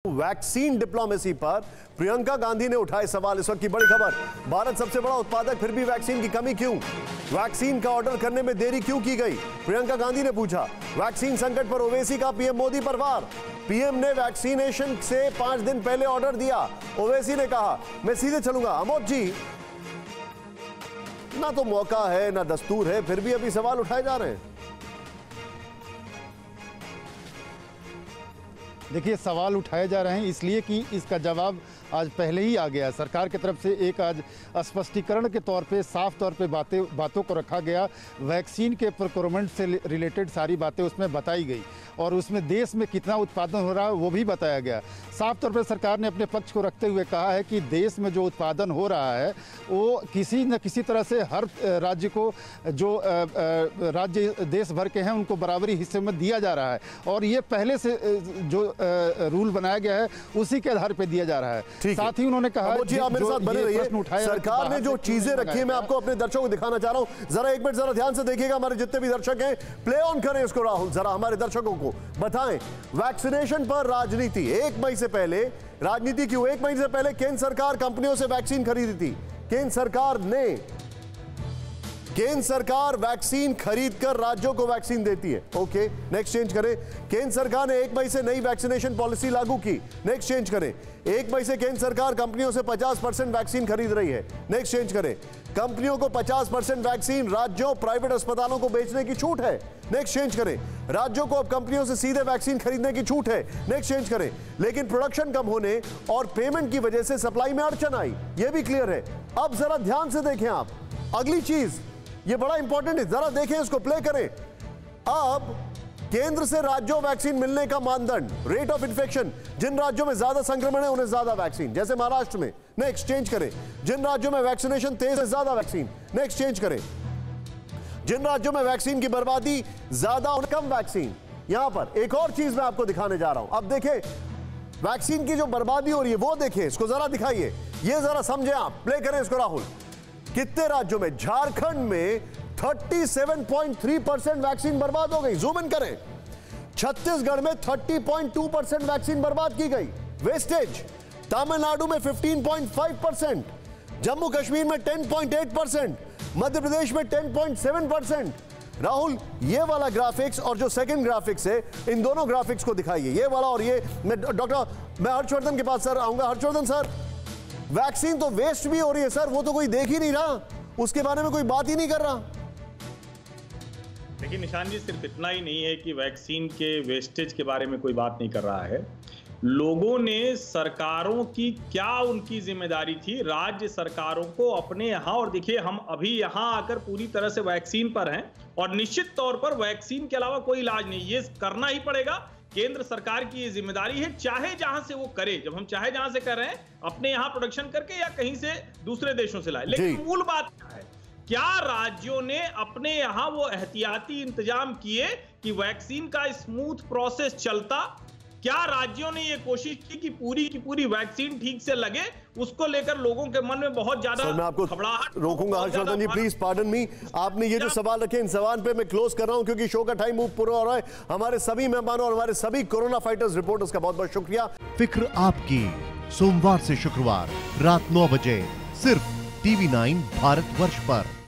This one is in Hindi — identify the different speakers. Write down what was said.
Speaker 1: वैक्सीन डिप्लोमेसी पर प्रियंका गांधी ने उठाए सवाल। इस वक्त की बड़ी खबर, भारत सबसे बड़ा उत्पादक फिर भी वैक्सीन की कमी क्यों? वैक्सीन का ऑर्डर करने में देरी क्यों की गई? प्रियंका गांधी ने पूछा। वैक्सीन संकट पर ओवैसी का पीएम मोदी पर वार। पीएम ने वैक्सीनेशन से 5 दिन पहले ऑर्डर दिया। ओवैसी ने कहा मैं सीधे चलूंगा। अमोद जी, ना तो मौका है ना दस्तूर है, फिर भी अभी सवाल उठाए जा रहे हैं।
Speaker 2: देखिए, सवाल उठाए जा रहे हैं इसलिए कि इसका जवाब आज पहले ही आ गया। सरकार की तरफ से एक आज स्पष्टीकरण के तौर पे साफ तौर पे बातों को रखा गया। वैक्सीन के प्रोक्योरमेंट से रिलेटेड सारी बातें उसमें बताई गई और उसमें देश में कितना उत्पादन हो रहा है वो भी बताया गया। साफ तौर पे सरकार ने अपने पक्ष को रखते हुए कहा है कि देश में जो उत्पादन हो रहा है वो किसी न किसी तरह से हर राज्य को, जो राज्य देश भर के हैं, उनको बराबरी हिस्से में दिया जा रहा है और ये पहले से जो रूल बनाया गया है उसी के आधार पर दिया जा रहा है। साथ ही उन्होंने कहा
Speaker 1: जी, आप मेरे साथ बने रहिए। सरकार ने जो चीजें रखी है मैं आपको अपने दर्शकों को दिखाना चाह रहा हूं। जरा एक मिनट जरा ध्यान से देखिएगा। हमारे जितने भी दर्शक हैं, प्ले ऑन करें इसको। राहुल, जरा हमारे दर्शकों को बताएं, वैक्सीनेशन पर राजनीति 1 मई से पहले। राजनीति क्यों? 1 मई से पहले केंद्र सरकार कंपनियों से वैक्सीन खरीदी थी। केंद्र सरकार वैक्सीन खरीदकर राज्यों को वैक्सीन देती है। ओके, नेक्स्ट चेंज करें। केंद्र सरकार ने 1 मई से नई वैक्सीनेशन पॉलिसी लागू की। नेक्स्ट चेंज करें। 1 मई से केंद्र सरकार कंपनियों से 50% वैक्सीन खरीद रही है। नेक्स्ट चेंज करें। कंपनियों को 50% वैक्सीन राज्यों, प्राइवेट अस्पतालों को बेचने की छूट है। नेक्स्ट चेंज करें। राज्यों को अब कंपनियों से सीधे वैक्सीन खरीदने की छूट है। नेक्स्ट चेंज करें। लेकिन प्रोडक्शन कम होने और पेमेंट की वजह से सप्लाई में अड़चन आई, यह भी क्लियर है। अब जरा ध्यान से देखें आप, अगली चीज ये बड़ा इंपॉर्टेंट है, जरा देखें, इसको प्ले करें। अब केंद्र से राज्यों वैक्सीन मिलने का मानदंड, रेट ऑफ इन्फेक्शन, जिन राज्यों में ज्यादा संक्रमण है उन्हें ज्यादा वैक्सीन, जैसे महाराष्ट्र में। नेक्स्ट चेंज करें। जिन राज्यों में वैक्सीनेशन तेज है ज्यादा वैक्सीन। नेक्स्ट चेंज करें। जिन राज्यों में वैक्सीन की बर्बादी ज्यादा और कम वैक्सीन। यहां पर एक और चीज मैं आपको दिखाने जा रहा हूं। अब देखें, वैक्सीन की जो बर्बादी हो रही है वो देखें, इसको जरा दिखाइए, ये जरा समझे आप। प्ले करें इसको राहुल। कितने राज्यों में? झारखंड में 37.3% वैक्सीन बर्बाद हो गई। जूम इन करें। छत्तीसगढ़ में 30.2% वैक्सीन बर्बाद की गई, वेस्टेज। तमिलनाडु में 15.5%, जम्मू कश्मीर में 10.8%, मध्य प्रदेश में 10.7%। राहुल, ये वाला ग्राफिक्स और जो सेकंड ग्राफिक्स है, इन दोनों ग्राफिक्स को दिखाइए, ये वाला और ये। मैं हर्षवर्धन के पास सर आऊंगा। हर्षवर्धन सर, वैक्सीन तो वेस्ट भी हो रही है सर, वो तो कोई देख ही नहीं रहा, उसके बारे में कोई बात ही नहीं कर रहा।
Speaker 3: देखिए निशान जी, सिर्फ इतना ही नहीं है कि वैक्सीन के वेस्टेज के बारे में कोई बात नहीं कर रहा है। लोगों ने, सरकारों की क्या उनकी जिम्मेदारी थी, राज्य सरकारों को अपने यहाँ, और देखिए हम अभी यहाँ आकर पूरी तरह से वैक्सीन पर हैं और निश्चित तौर पर वैक्सीन के अलावा कोई इलाज नहीं, ये करना ही पड़ेगा। केंद्र सरकार की ये जिम्मेदारी है, चाहे जहां से वो करे। जब हम चाहे जहां से कर रहे हैं, अपने यहां प्रोडक्शन करके या कहीं से दूसरे देशों से लाए। लेकिन मूल बात क्या है, क्या राज्यों ने अपने यहां वो एहतियाती इंतजाम किए कि वैक्सीन का स्मूथ प्रोसेस चलता? क्या राज्यों ने ये कोशिश की पूरी वैक्सीन ठीक से लगे? उसको लेकर लोगों के मन में बहुत ज्यादा
Speaker 1: मैं आपको रोकूंगा। हर्षवर्धन जी, प्लीज पार्डन मी। आपने ये जो सवाल रखे, इन सवाल पे मैं क्लोज कर रहा हूं क्योंकि शो का टाइम पूरा हो रहा है। हमारे सभी मेहमानों और हमारे सभी कोरोना फाइटर्स रिपोर्टर्स का बहुत बहुत शुक्रिया।
Speaker 4: फिक्र आपकी, सोमवार से शुक्रवार रात 9 बजे सिर्फ TV9 भारतवर्ष पर।